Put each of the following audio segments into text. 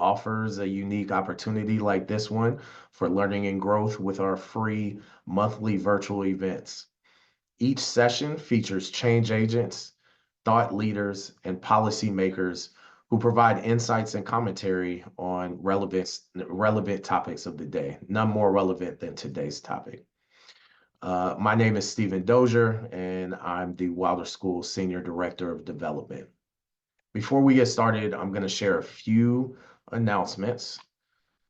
offers a unique opportunity like this one for learning and growth with our free monthly virtual events. Each session features change agents, thought leaders, and policymakers who provide insights and commentary on relevant topics of the day, none more relevant than today's topic. My name is Stephen Dozier, and I'm the Wilder School Senior Director of Development. Before we get started, I'm going to share a few announcements.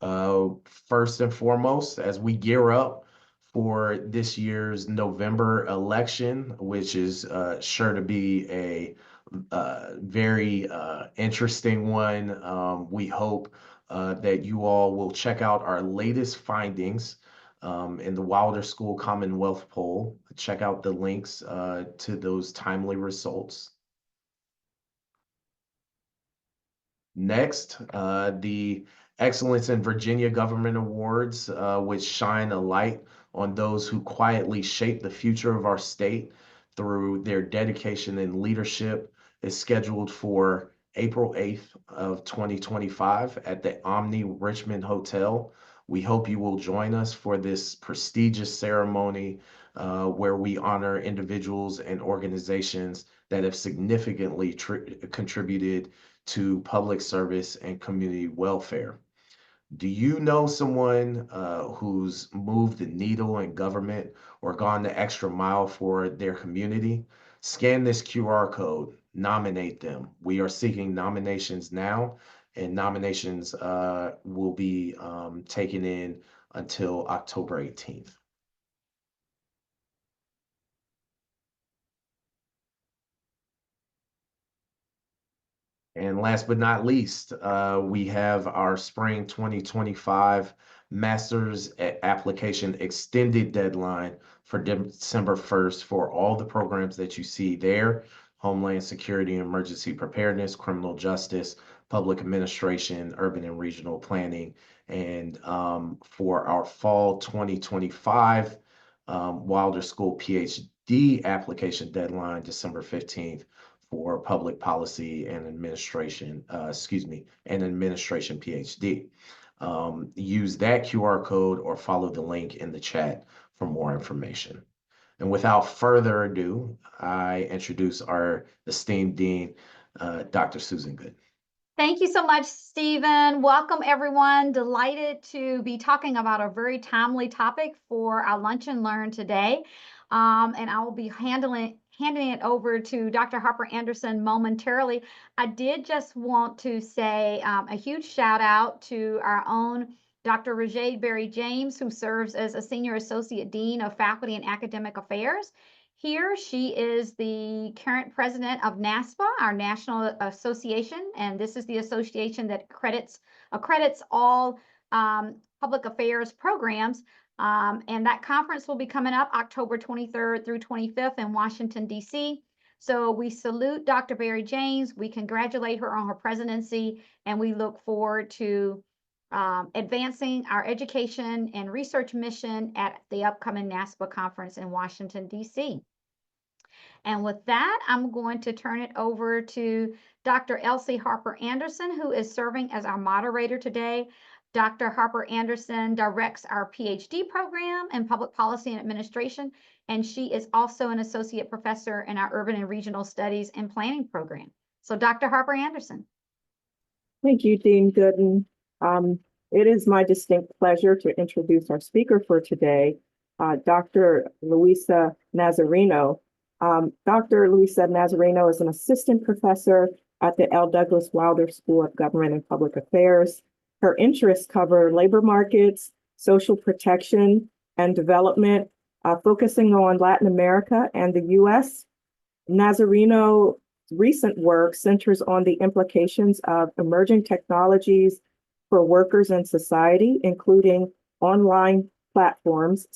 First and foremost, as we gear up for this year's November election, which is sure to be a very interesting one, we hope that you all will check out our latest findings in the Wilder School Commonwealth poll. Check out the links to those timely results. Next, the Excellence in Virginia Government Awards, which shine a light on those who quietly shape the future of our state through their dedication and leadership, is scheduled for April 8th of 2025 at the Omni Richmond Hotel. We hope you will join us for this prestigious ceremony where we honor individuals and organizations that have significantly contributed to public service and community welfare. Do you know someone who's moved the needle in government or gone the extra mile for their community? Scan this QR code, nominate them. We are seeking nominations now, and nominations will be taken in until October 18th. And last but not least, we have our spring 2025 master's application extended deadline for December 1st for all the programs that you see there: Homeland Security, Emergency Preparedness, Criminal Justice, Public Administration, Urban and Regional Planning. And for our fall 2025 Wilder School Ph.D. application deadline, December 15th, for public policy and administration, an administration PhD. Use that QR code or follow the link in the chat for more information. And without further ado, I introduce our esteemed Dean, Dr. Susan Good. Thank you so much, Stephen. Welcome, everyone. Delighted to be talking about a very timely topic for our Lunch and Learn today. And I will be handing it over to Dr. Harper Anderson momentarily. I did just want to say a huge shout out to our own Dr. Rajay Berry James, who serves as a Senior Associate Dean of Faculty and Academic Affairs. Here, she is the current president of NASPA, our National Association, and this is the association that accredits all public affairs programs. And that conference will be coming up October 23rd through 25th in Washington, D.C. So we salute Dr. Berry James. We congratulate her on her presidency, and we look forward to advancing our education and research mission at the upcoming NASPA conference in Washington, D.C. And with that, I'm going to turn it over to Dr. Elsie Harper Anderson, who is serving as our moderator today. Dr. Harper Anderson directs our PhD program in Public Policy and Administration, and she is also an associate professor in our Urban and Regional Studies and Planning program. So Dr. Harper Anderson. Thank you, Dean Gooden. It is my distinct pleasure to introduce our speaker for today, Dr. Luísa Nazareno. Dr. Luísa Nazareno is an assistant professor at the L. Douglas Wilder School of Government and Public Affairs. Her interests cover labor markets, social protection, and development, focusing on Latin America and the U.S. Nazareno's recent work centers on the implications of emerging technologies for workers and society, including online platforms,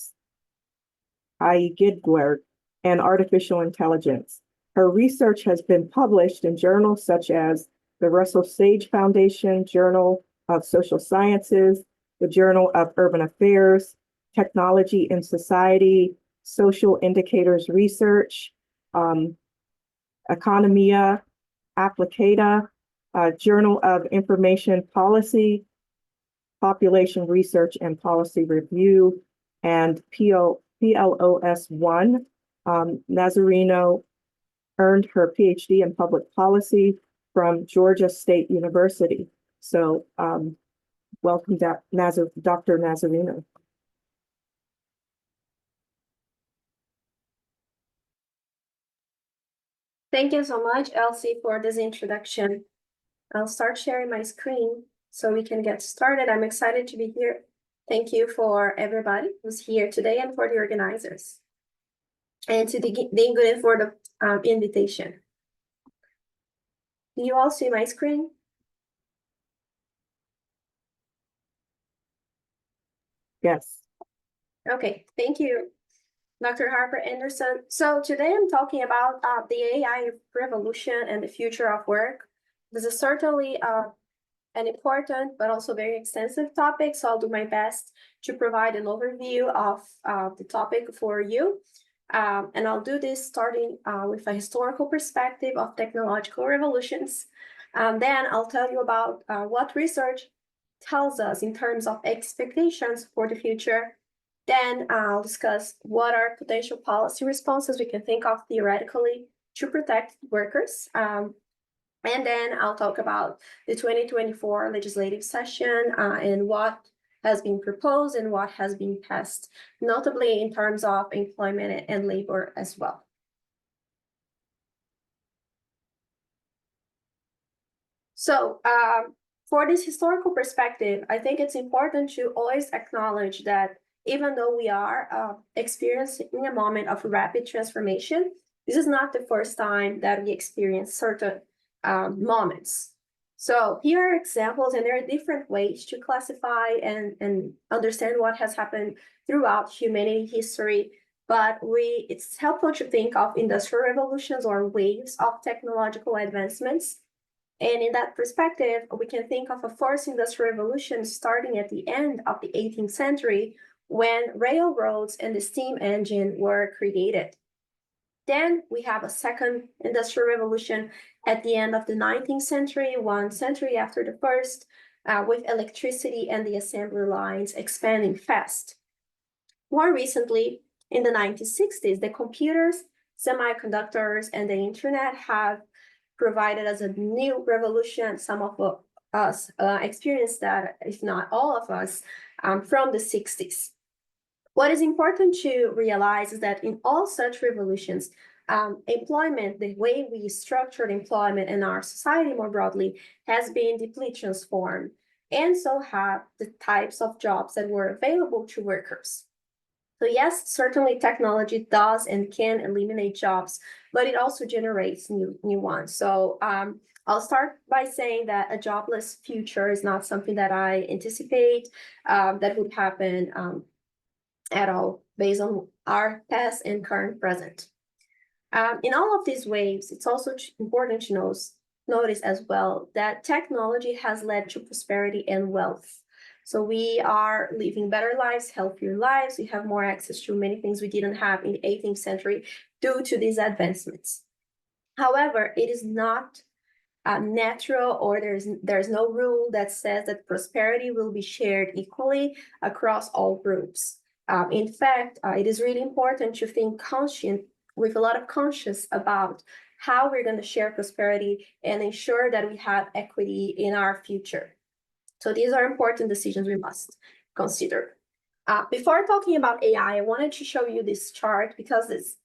i.e. gig work, and artificial intelligence. Her research has been published in journals such as the Russell Sage Foundation Journal of Social Sciences, the Journal of Urban Affairs, Technology in Society, Social Indicators Research, Economia Applicata, Journal of Information Policy, Population Research and Policy Review, and PLOS 1. Nazareno earned her Ph.D. in Public Policy from Georgia State University. So welcome, Dr. Nazareno. Thank you so much, Elsie, for this introduction. I'll start sharing my screen so we can get started. I'm excited to be here. Thank you for everybody who's here today and for the organizers. And to the Ingrid for the invitation. Do you all see my screen? Yes. Okay, thank you, Dr. Harper Anderson. So today I'm talking about the AI revolution and the future of work. This is certainly an important but also very extensive topic, so I'll do my best to provide an overview of the topic for you. And I'll do this starting with a historical perspective of technological revolutions. Then I'll tell you about what research tells us in terms of expectations for the future. Then I'll discuss what are potential policy responses we can think of theoretically to protect workers. And then I'll talk about the 2024 legislative session and what has been proposed and what has been passed, notably in terms of employment and labor as well. So for this historical perspective, I think it's important to always acknowledge that even though we are experiencing a moment of rapid transformation, this is not the first time that we experience certain moments. So here are examples, and there are different ways to classify and understand what has happened throughout humanity history. But it's helpful to think of industrial revolutions or waves of technological advancements. And in that perspective, we can think of a first industrial revolution starting at the end of the 18th century when railroads and the steam engine were created. Then we have a second industrial revolution at the end of the 19th century, 1 century after the first, with electricity and the assembly lines expanding fast. More recently, in the 1960s, the computers, semiconductors, and the internet have provided us a new revolution. Some of us experienced that, if not all of us, from the 60s. What is important to realize is that in all such revolutions, employment, the way we structured employment in our society more broadly, has been deeply transformed, and so have the types of jobs that were available to workers. So yes, certainly technology does and can eliminate jobs, but it also generates new ones. So I'll start by saying that a jobless future is not something that I anticipate that would happen at all, based on our past and current present. In all of these waves, it's also important to notice as well that technology has led to prosperity and wealth. So we are living better lives, healthier lives. We have more access to many things we didn't have in the 18th century due to these advancements. However, it is not natural, or there's no rule that says that prosperity will be shared equally across all groups. In fact, it is really important to think with a lot of conscience about how we're going to share prosperity and ensure that we have equity in our future. So these are important decisions we must consider. Before talking about AI, I wanted to show you this chart because this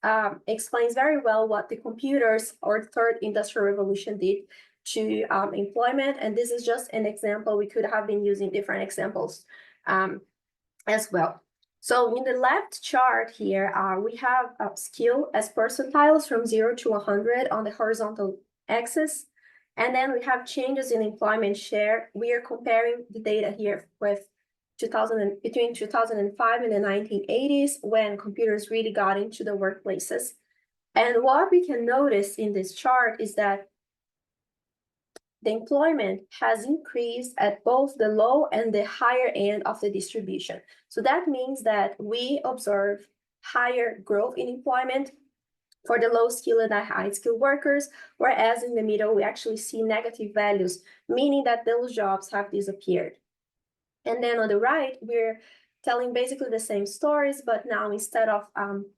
explains very well what the computers or the third industrial revolution did to employment. And this is just an example. We could have been using different examples as well. So in the left chart here, we have skill as percentiles from 0 to 100 on the horizontal axis. And then we have changes in employment share. We are comparing the data here with between 2005 and the 1980s, when computers really got into the workplaces. And what we can notice in this chart is that the employment has increased at both the low and the higher end of the distribution. So that means that we observe higher growth in employment for the low skilled and high skilled workers, whereas in the middle, we actually see negative values, meaning that those jobs have disappeared. And then on the right, we're telling basically the same stories, but now instead of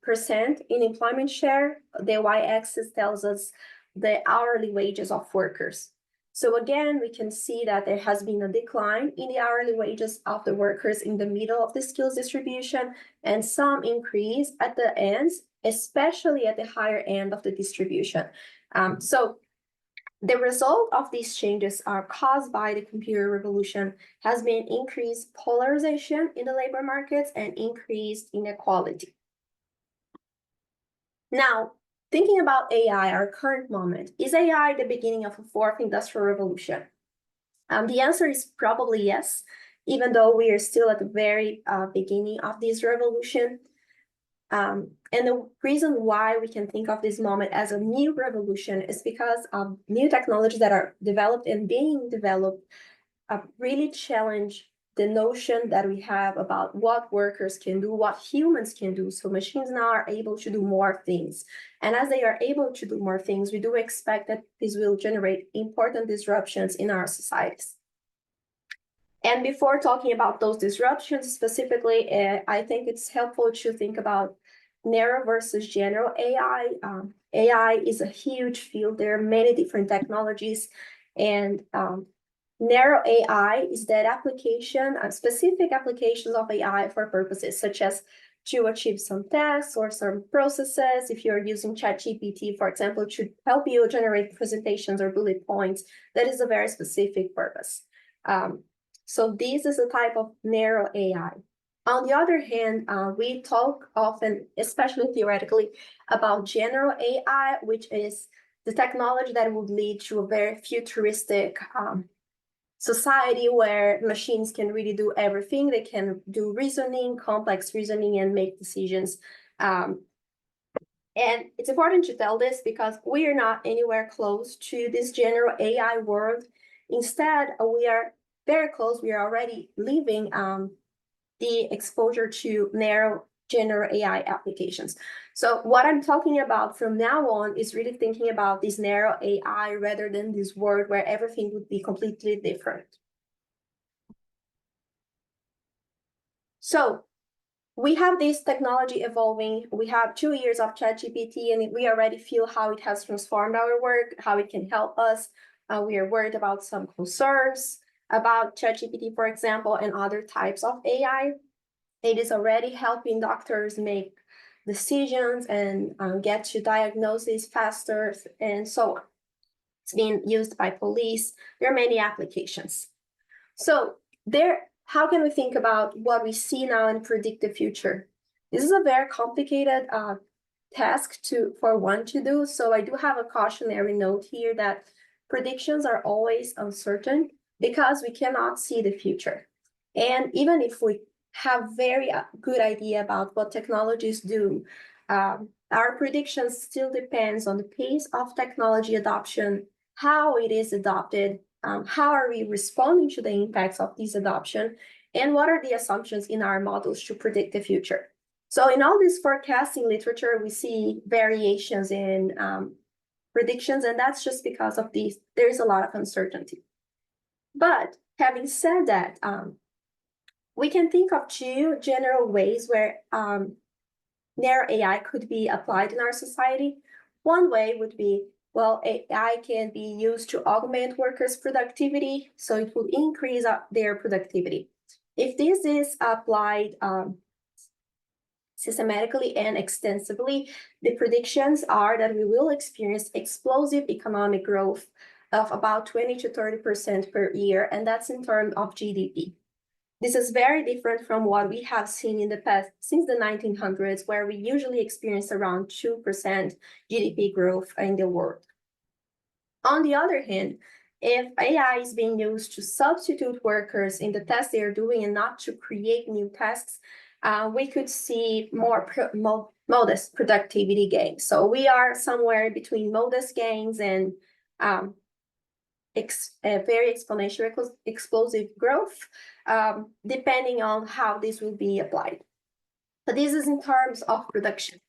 percent in employment share, the y-axis tells us the hourly wages of workers. So again, we can see that there has been a decline in the hourly wages of the workers in the middle of the skills distribution, and some increase at the ends, especially at the higher end of the distribution. So the result of these changes are caused by the computer revolution has been increased polarization in the labor markets and increased inequality. Now, thinking about AI, our current moment, is AI the beginning of a fourth industrial revolution? The answer is probably yes, even though we are still at the very beginning of this revolution. And the reason why we can think of this moment as a new revolution is because of new technologies that are developed and being developed really challenge the notion that we have about what workers can do, what humans can do. So machines now are able to do more things. And as they are able to do more things, we do expect that this will generate important disruptions in our societies. And before talking about those disruptions specifically, I think it's helpful to think about narrow versus general AI. AI is a huge field. There are many different technologies, and narrow AI is that application, specific applications of AI for purposes such as to achieve some tasks or some processes. If you're using ChatGPT, for example, to help you generate presentations or bullet points, that is a very specific purpose. So this is a type of narrow AI. On the other hand, we talk often, especially theoretically, about general AI, which is the technology that would lead to a very futuristic society where machines can really do everything. They can do reasoning, complex reasoning, and make decisions. And it's important to tell this because we are not anywhere close to this general AI world. Instead, we are very close. We are already living the exposure to narrow general AI applications. So what I'm talking about from now on is really thinking about this narrow AI rather than this world where everything would be completely different. So we have this technology evolving. We have 2 years of ChatGPT, and we already feel how it has transformed our work, how it can help us. We are worried about some concerns about ChatGPT, for example, and other types of AI. It is already helping doctors make decisions and get to diagnosis faster and so on. It's being used by police. There are many applications. So how can we think about what we see now and predict the future? This is a very complicated task for one to do. So I do have a cautionary note here that predictions are always uncertain because we cannot see the future. And even if we have very good idea about what technologies do, our predictions still depends on the pace of technology adoption, how it is adopted, how are we responding to the impacts of this adoption, and what are the assumptions in our models to predict the future. So in all this forecasting literature, we see variations in predictions, and that's just because of these. There's a lot of uncertainty. But having said that, we can think of 2 general ways where narrow AI could be applied in our society. One way would be, well, AI can be used to augment workers' productivity, so it will increase their productivity. If this is applied systematically and extensively, the predictions are that we will experience explosive economic growth of about 20 to 30% per year, and that's in terms of GDP. This is very different from what we have seen in the past since the 1900s, where we usually experience around 2% GDP growth in the world. On the other hand, if AI is being used to substitute workers in the tasks they are doing and not to create new tasks, we could see more modest productivity gains. So we are somewhere between modest gains and very exponential, explosive growth, depending on how this will be applied. But this is in terms of production.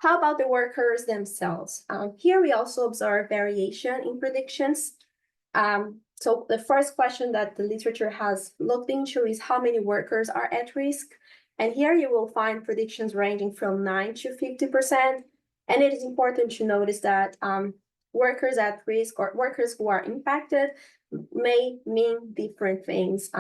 How about the workers themselves? Here we also observe variation in predictions. So the first question that the literature has looked into is how many workers are at risk. And here you will find predictions ranging from 9 to 50%. And it is important to notice that workers at risk or workers who are impacted may mean different things.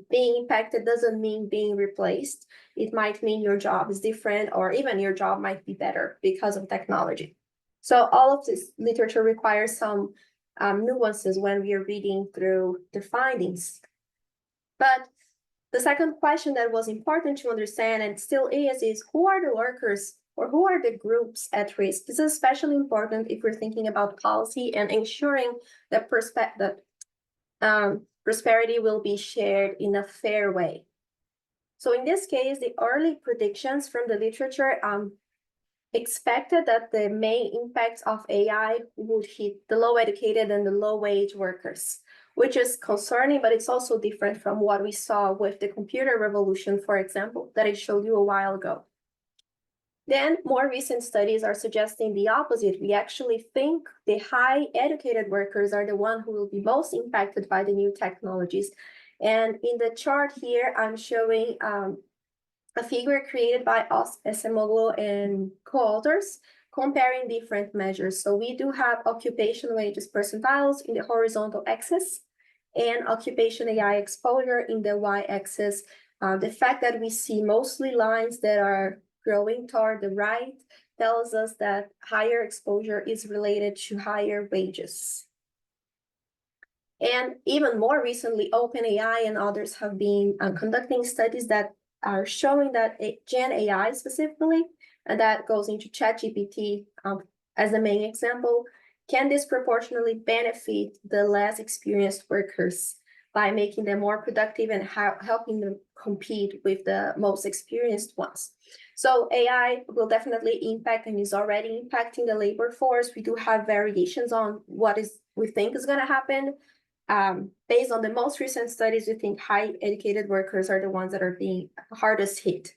Being impacted doesn't mean being replaced. It might mean your job is different, or even your job might be better because of technology. So all of this literature requires some nuances when we are reading through the findings. But the second question that was important to understand, and still is who are the workers or who are the groups at risk? This is especially important if we're thinking about policy and ensuring that prosperity will be shared in a fair way. So in this case, the early predictions from the literature expected that the main impacts of AI would hit the low educated and the low wage workers, which is concerning, but it's also different from what we saw with the computer revolution, for example, that I showed you a while ago. Then more recent studies are suggesting the opposite. We actually think the high educated workers are the ones who will be most impacted by the new technologies. And in the chart here, I'm showing a figure created by us, Esemoglu and co-authors, comparing different measures. So we do have occupation wages percentiles in the horizontal axis and occupation AI exposure in the y-axis. The fact that we see mostly lines that are growing toward the right tells us that higher exposure is related to higher wages. And even more recently, OpenAI and others have been conducting studies that are showing that Gen AI specifically, and that goes into ChatGPT as the main example, can disproportionately benefit the less experienced workers by making them more productive and helping them compete with the most experienced ones. So AI will definitely impact and is already impacting the labor force. We do have variations on what we think is going to happen. Based on the most recent studies, we think high educated workers are the ones that are being hardest hit,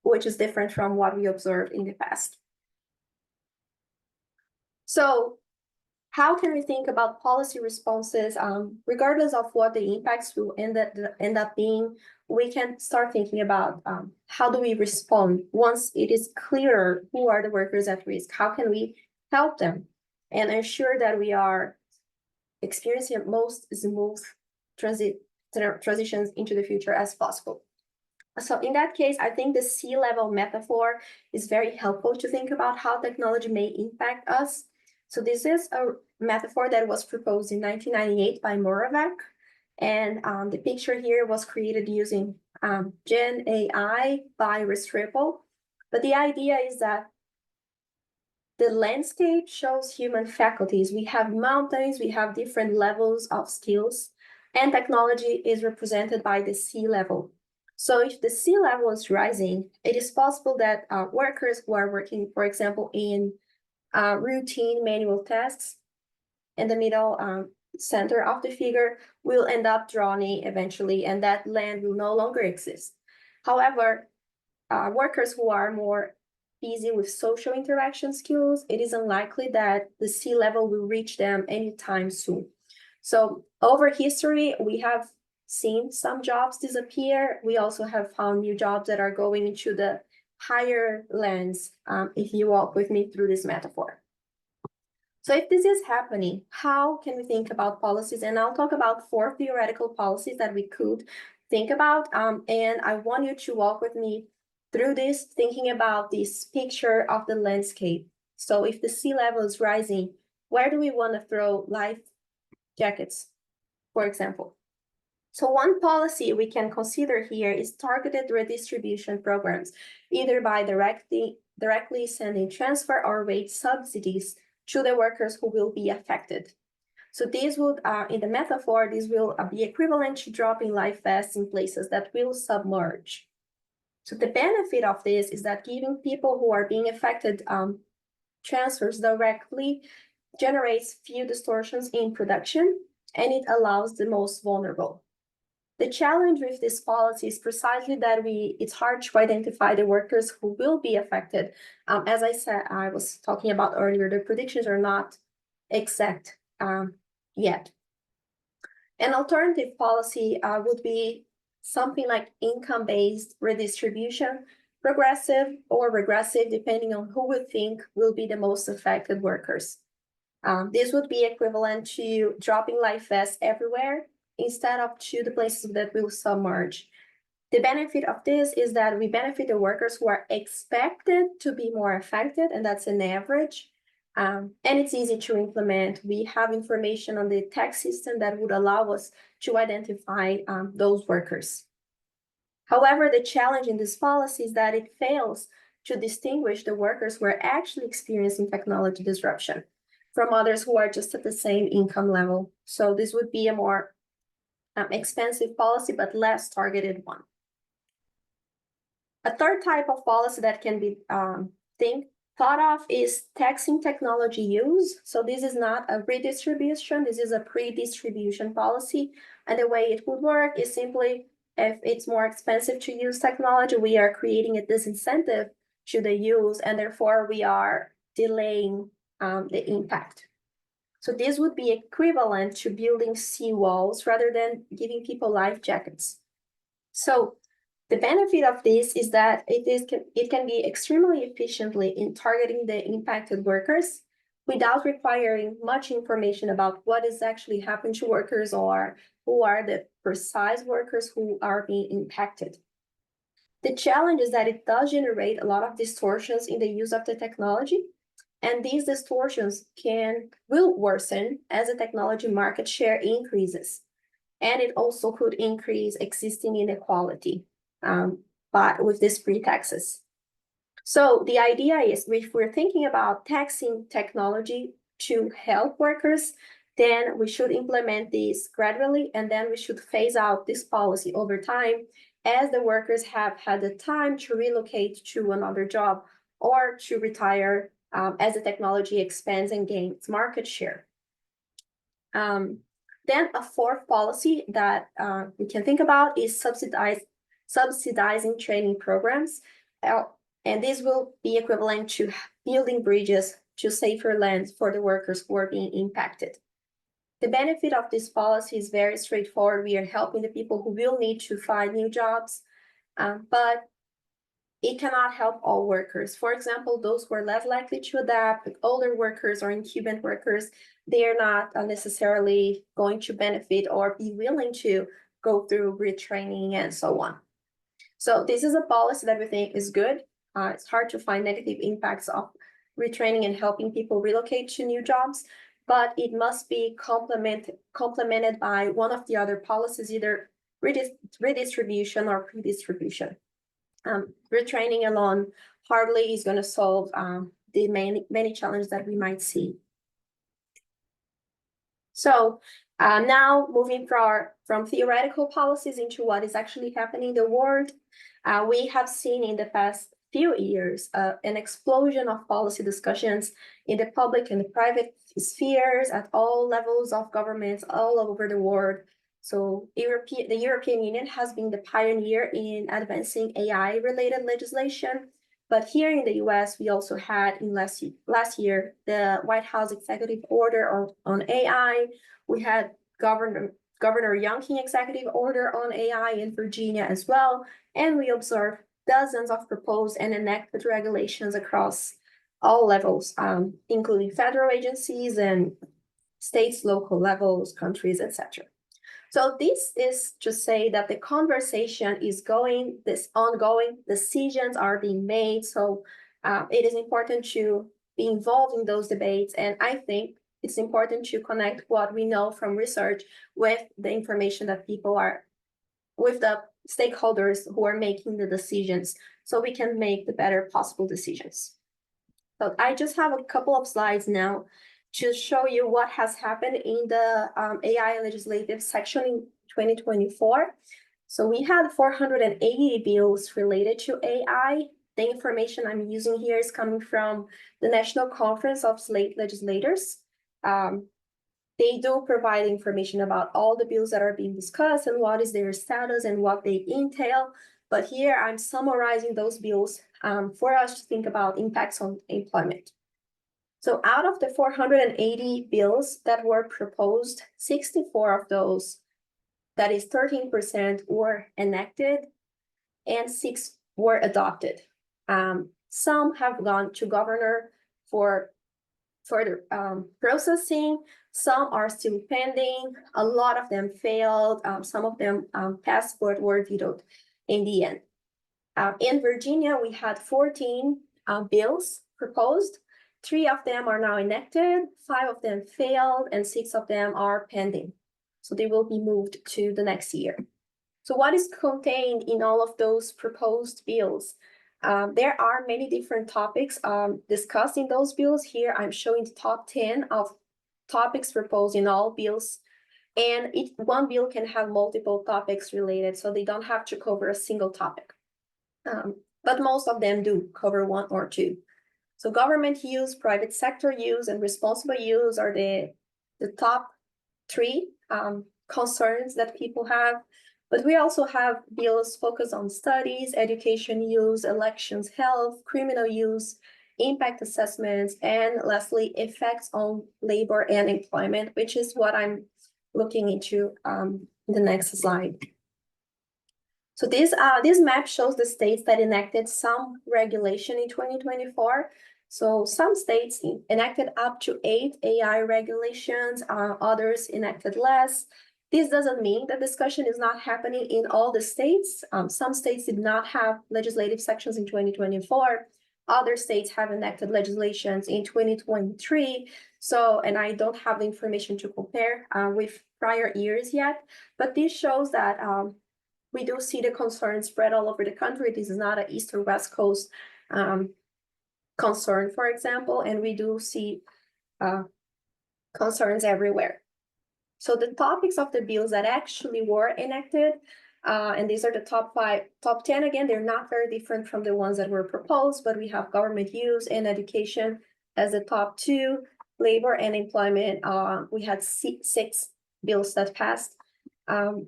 which is different from what we observed in the past. So how can we think about policy responses? Regardless of what the impacts will end up being, we can start thinking about how do we respond once it is clearer who are the workers at risk? How can we help them and ensure that we are experiencing most smooth transitions into the future as possible? So in that case, I think the sea-level metaphor is very helpful to think about how technology may impact us. So this is a metaphor that was proposed in 1998 by Moravec. And the picture here was created using Gen AI by Restrepo. But the idea is that the landscape shows human faculties. We have mountains, we have different levels of skills, and technology is represented by the sea level. So if the sea level is rising, it is possible that workers who are working, for example, in routine manual tasks in the middle center of the figure will end up drowning eventually, and that land will no longer exist. However, workers who are more busy with social interaction skills, it is unlikely that the sea level will reach them anytime soon. So over history, we have seen some jobs disappear. We also have found new jobs that are going into the higher lands, if you walk with me through this metaphor. So if this is happening, how can we think about policies? And I'll talk about 4 theoretical policies that we could think about. And I want you to walk with me through this, thinking about this picture of the landscape. So if the sea level is rising, where do we want to throw life jackets, for example? So one policy we can consider here is targeted redistribution programs, either by directly sending transfer or wage subsidies to the workers who will be affected. So this would, in the metaphor, this will be equivalent to dropping life vests in places that will submerge. So the benefit of this is that giving people who are being affected transfers directly generates few distortions in production, and it allows the most vulnerable. The challenge with this policy is precisely that it's hard to identify the workers who will be affected. As I said, I was talking about earlier, the predictions are not exact yet. An alternative policy would be something like income-based redistribution, progressive or regressive, depending on who we think will be the most affected workers. This would be equivalent to dropping life vests everywhere instead of to the places that will submerge. The benefit of this is that we benefit the workers who are expected to be more affected, and that's an average. And it's easy to implement. We have information on the tax system that would allow us to identify those workers. However, the challenge in this policy is that it fails to distinguish the workers who are actually experiencing technology disruption from others who are just at the same income level. So this would be a more expensive policy, but less targeted one. A third type of policy that can be thought of is taxing technology use. So this is not a redistribution, this is a pre-distribution policy. And the way it would work is simply, if it's more expensive to use technology, we are creating a disincentive to the use, and therefore we are delaying the impact. So this would be equivalent to building seawalls rather than giving people life jackets. So the benefit of this is that it can be extremely efficiently in targeting the impacted workers without requiring much information about what is actually happening to workers or who are the precise workers who are being impacted. The challenge is that it does generate a lot of distortions in the use of the technology, and these distortions will worsen as the technology market share increases. And it also could increase existing inequality, but with these free taxes. So the idea is, if we're thinking about taxing technology to help workers, then we should implement this gradually, and then we should phase out this policy over time as the workers have had the time to relocate to another job or to retire as the technology expands and gains market share. Then a fourth policy that we can think about is subsidizing training programs. And this will be equivalent to building bridges to safer lands for the workers who are being impacted. The benefit of this policy is very straightforward. We are helping the people who will need to find new jobs, but it cannot help all workers. For example, those who are less likely to adapt, like older workers or incumbent workers, they are not necessarily going to benefit or be willing to go through retraining and so on. So this is a policy that we think is good. It's hard to find negative impacts of retraining and helping people relocate to new jobs, but it must be complemented by one of the other policies, either redistribution or pre-distribution. Retraining alone hardly is going to solve the many challenges that we might see. So now moving from theoretical policies into what is actually happening in the world, we have seen in the past few years an explosion of policy discussions in the public and the private spheres at all levels of governments all over the world. So the European Union has been the pioneer in advancing AI-related legislation. But here in the US, we also had in last year the White House executive order on AI. We had Governor Youngkin executive order on AI in Virginia as well. And we observed dozens of proposed and enacted regulations across all levels, including federal agencies and states, local levels, countries, etc. So this is to say that the conversation is ongoing, decisions are being made. So it is important to be involved in those debates. And I think it's important to connect what we know from research with the information that people are, with the stakeholders who are making the decisions, so we can make the better possible decisions. So I just have a couple of slides now to show you what has happened in the AI legislative section in 2024. So we had 480 bills related to AI. The information I'm using here is coming from the National Conference of State Legislators. They do provide information about all the bills that are being discussed and what is their status and what they entail. But here I'm summarizing those bills for us to think about impacts on employment. So out of the 480 bills that were proposed, 64 of those, that is 13%, were enacted and 6 were adopted. Some have gone to governor for further processing. Some are still pending. A lot of them failed. Some of them passed but were vetoed in the end. In Virginia, we had 14 bills proposed. 3 of them are now enacted, 5 of them failed, and 6 of them are pending. So they will be moved to the next year. So what is contained in all of those proposed bills? There are many different topics discussed in those bills. Here I'm showing the top 10 of topics proposed in all bills. And one bill can have multiple topics related, so they don't have to cover a single topic. But most of them do cover 1 or 2. So government use, private sector use, and responsible use are the top 3 concerns that people have. But we also have bills focused on studies, education use, elections, health, criminal use, impact assessments, and lastly, effects on labor and employment, which is what I'm looking into in the next slide. So this map shows the states that enacted some regulation in 2024. So some states enacted up to 8 AI regulations, others enacted less. This doesn't mean that discussion is not happening in all the states. Some states did not have legislative sections in 2024. Other states have enacted legislations in 2023. So, and I don't have the information to compare with prior years yet, but this shows that we do see the concerns spread all over the country. This is not an East or West Coast concern, for example, and we do see concerns everywhere. So the topics of the bills that actually were enacted, and these are the top 10 again, they're not very different from the ones that were proposed, but we have government use and education as the top 2, labor and employment. We had 6 bills that passed. And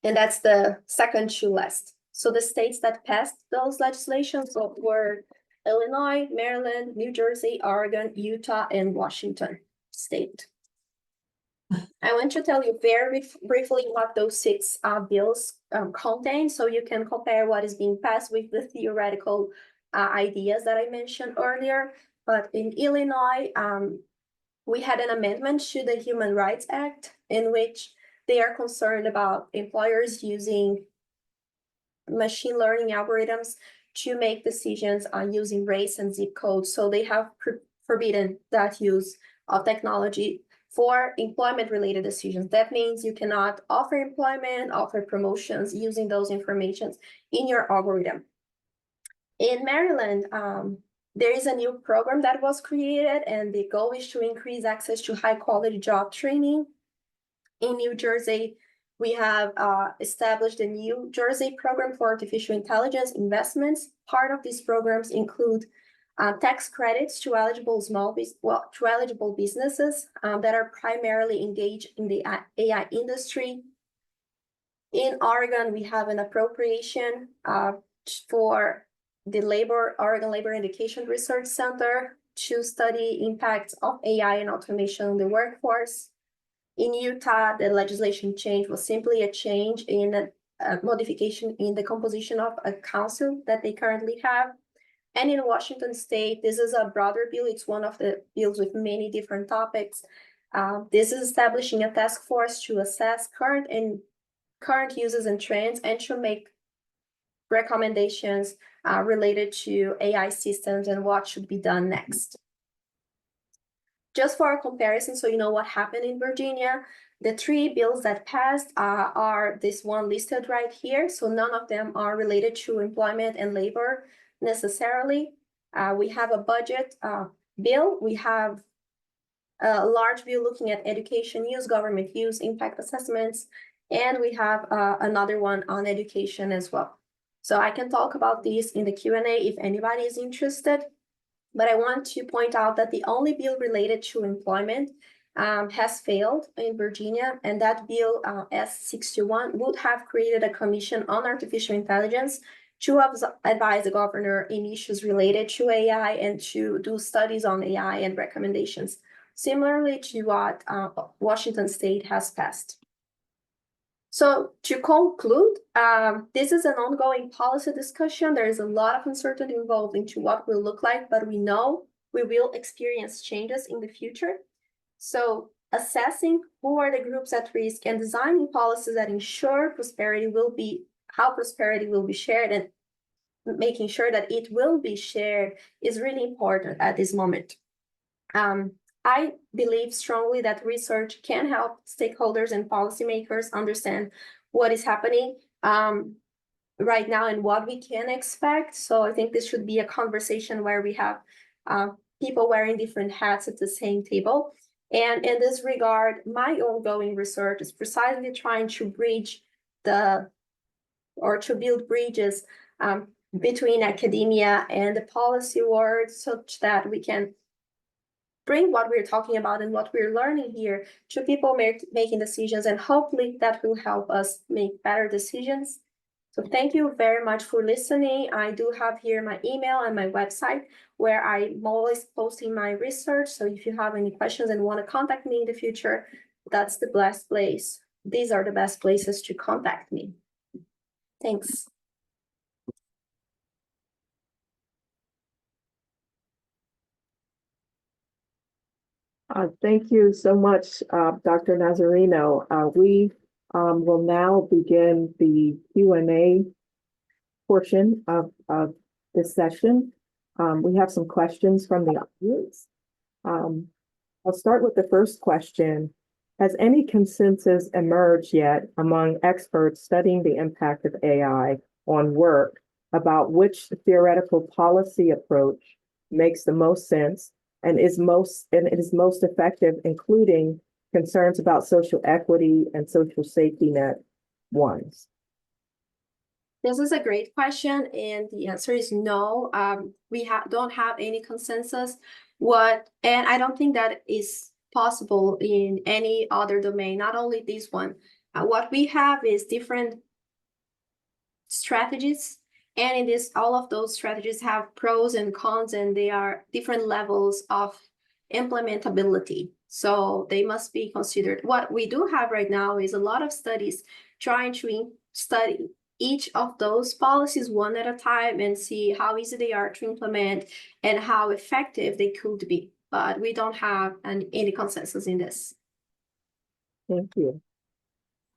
that's the second to last. So the states that passed those legislations were Illinois, Maryland, New Jersey, Oregon, Utah, and Washington State. I want to tell you very briefly what those 6 bills contain, so you can compare what is being passed with the theoretical ideas that I mentioned earlier. But in Illinois, we had an amendment to the Human Rights Act in which they are concerned about employers using machine learning algorithms to make decisions using race and zip code. So they have forbidden that use of technology for employment-related decisions. That means you cannot offer employment, offer promotions using those informations in your algorithm. In Maryland, there is a new program that was created, and the goal is to increase access to high-quality job training. In New Jersey, we have established a New Jersey program for artificial intelligence investments. Part of these programs include tax credits to eligible businesses that are primarily engaged in the AI industry. In Oregon, we have an appropriation for the Oregon Labor Education Research Center to study impacts of AI and automation on the workforce. In Utah, the legislation change was simply a change in a modification in the composition of a council that they currently have. And in Washington State, this is a broader bill. It's one of the bills with many different topics. This is establishing a task force to assess current uses and trends and to make recommendations related to AI systems and what should be done next. Just for a comparison, so you know what happened in Virginia, the 3 bills that passed are this one listed right here. So none of them are related to employment and labor necessarily. We have a budget bill. We have a large bill looking at education use, government use, impact assessments, and we have another one on education as well. So I can talk about these in the Q&A if anybody is interested. But I want to point out that the only bill related to employment has failed in Virginia, and that bill, S61, would have created a commission on artificial intelligence to advise the governor in issues related to AI and to do studies on AI and recommendations, similarly to what Washington State has passed. So to conclude, this is an ongoing policy discussion. There is a lot of uncertainty involved into what will look like, but we know we will experience changes in the future. So assessing who are the groups at risk and designing policies that ensure how prosperity will be shared and making sure that it will be shared is really important at this moment. I believe strongly that research can help stakeholders and policymakers understand what is happening right now and what we can expect. So I think this should be a conversation where we have people wearing different hats at the same table. And in this regard, my ongoing research is precisely trying to build bridges between academia and the policy world, such that we can bring what we're talking about and what we're learning here to people making decisions, and hopefully that will help us make better decisions. So thank you very much for listening. I do have here my email and my website where I'm always posting my research. So if you have any questions and want to contact me in the future, that's the best place. These are the best places to contact me. Thanks. Thank you so much, Dr. Nazareno. We will now begin the Q&A portion of this session. We have some questions from the audience. I'll start with the first question. Has any consensus emerged yet among experts studying the impact of AI on work about which theoretical policy approach makes the most sense and is most effective, including concerns about social equity and social safety net ones? This is a great question, and the answer is no. We don't have any consensus. And I don't think that is possible in any other domain, not only this one. What we have is different strategies, and in all of those strategies have pros and cons, and they are different levels of implementability. So they must be considered. What we do have right now is a lot of studies trying to study each of those policies one at a time and see how easy they are to implement and how effective they could be. But we don't have any consensus in this. Thank you.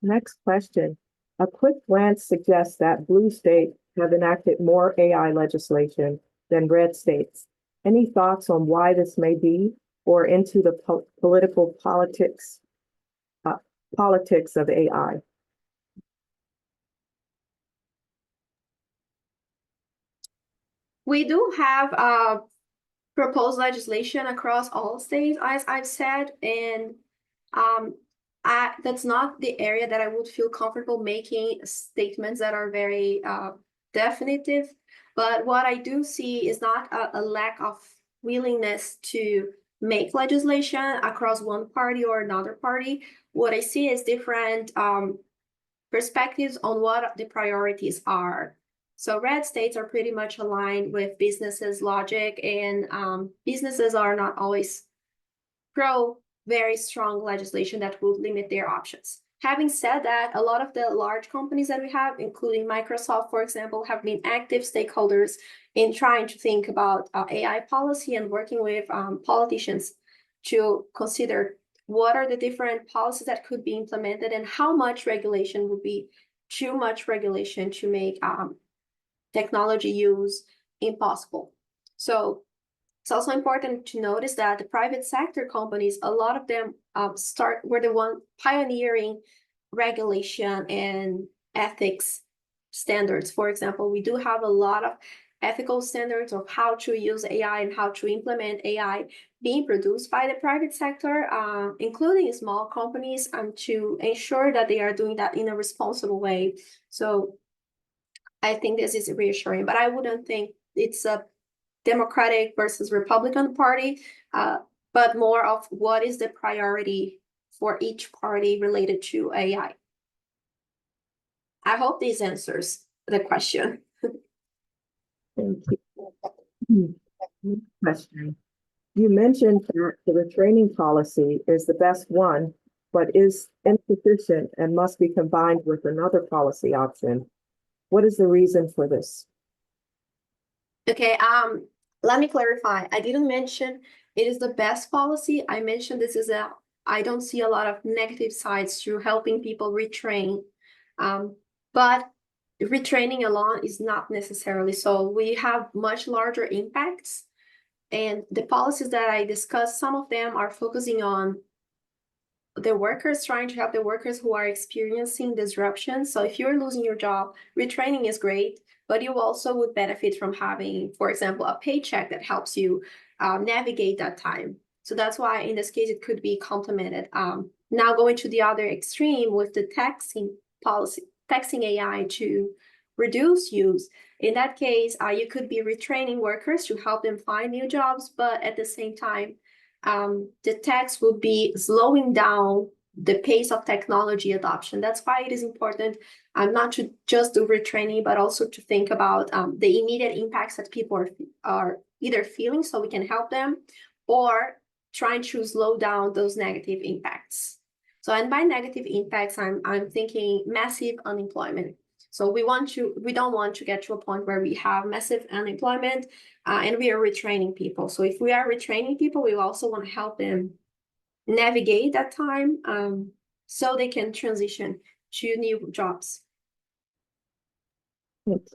Next question. A quick glance suggests that blue states have enacted more AI legislation than red states. Any thoughts on why this may be, or into the politics of AI? We do have proposed legislation across all states, as I've said, and that's not the area that I would feel comfortable making statements that are very definitive. But what I do see is not a lack of willingness to make legislation across one party or another party. What I see is different perspectives on what the priorities are. So red states are pretty much aligned with businesses' logic, and businesses are not always pro very strong legislation that would limit their options. Having said that, a lot of the large companies that we have, including Microsoft, for example, have been active stakeholders in trying to think about AI policy and working with politicians to consider what are the different policies that could be implemented and how much regulation would be too much regulation to make technology use impossible. So it's also important to notice that the private sector companies, a lot of them were the one pioneering regulation and ethics standards. For example, we do have a lot of ethical standards of how to use AI and how to implement AI being produced by the private sector, including small companies, to ensure that they are doing that in a responsible way. So I think this is reassuring, but I wouldn't think it's a Democratic versus Republican Party. but more of what is the priority for each party related to AI. I hope this answers the question. Thank you. Question. You mentioned that the retraining policy is the best one, but is insufficient and must be combined with another policy option. What is the reason for this? Okay, let me clarify. I didn't mention it is the best policy. I mentioned I don't see a lot of negative sides to helping people retrain. But retraining alone is not necessarily so. We have much larger impacts. And the policies that I discussed, some of them are focusing on the workers, trying to help the workers who are experiencing disruption. So if you're losing your job, retraining is great, but you also would benefit from having, for example, a paycheck that helps you navigate that time. So that's why in this case, it could be complemented. Now going to the other extreme with the taxing policy, taxing AI to reduce use. In that case, you could be retraining workers to help them find new jobs, but at the same time, the tax will be slowing down the pace of technology adoption. That's why it is important not to just do retraining, but also to think about the immediate impacts that people are either feeling so we can help them, or trying to slow down those negative impacts. So, and by negative impacts, I'm thinking massive unemployment. So we don't want to get to a point where we have massive unemployment and we are retraining people. So if we are retraining people, we also want to help them navigate that time so they can transition to new jobs. Thanks.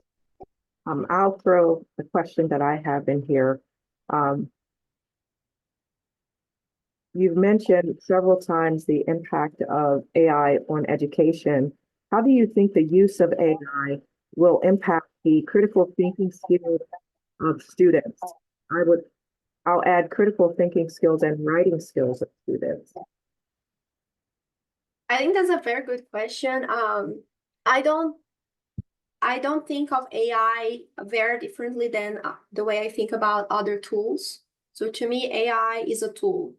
I'll throw the question that I have in here. You've mentioned several times the impact of AI on education. How do you think the use of AI will impact the critical thinking skills of students? I'll add critical thinking skills and writing skills of students. I think that's a very good question. I don't think of AI very differently than the way I think about other tools. So to me, AI is a tool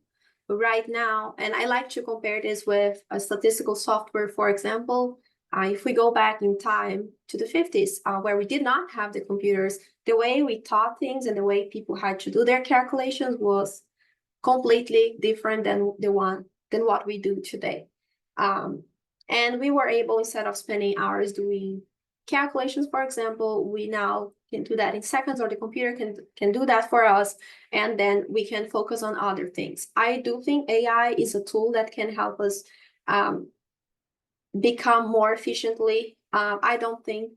right now, and I like to compare this with a statistical software, for example. If we go back in time to the 50s, where we did not have the computers, the way we taught things and the way people had to do their calculations was completely different than what we do today. And we were able, instead of spending hours doing calculations, for example, we now can do that in seconds, or the computer can do that for us, and then we can focus on other things. I do think AI is a tool that can help us become more efficiently. I don't think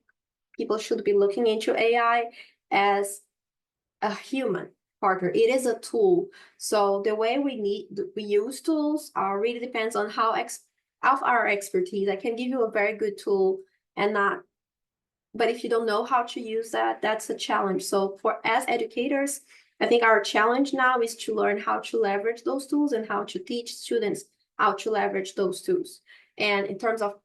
people should be looking into AI as a human partner. It is a tool. So the way we use tools really depends on of our expertise. I can give you a very good tool but if you don't know how to use that, that's a challenge. So as educators, I think our challenge now is to learn how to leverage those tools and how to teach students how to leverage those tools. And in terms of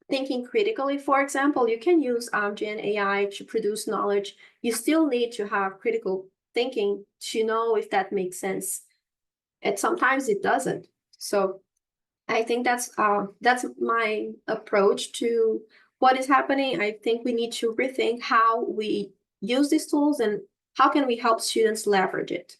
thinking critically, for example, you can use Gen AI to produce knowledge. You still need to have critical thinking to know if that makes sense. And sometimes it doesn't. So I think that's my approach to what is happening. I think we need to rethink how we use these tools and how can we help students leverage it.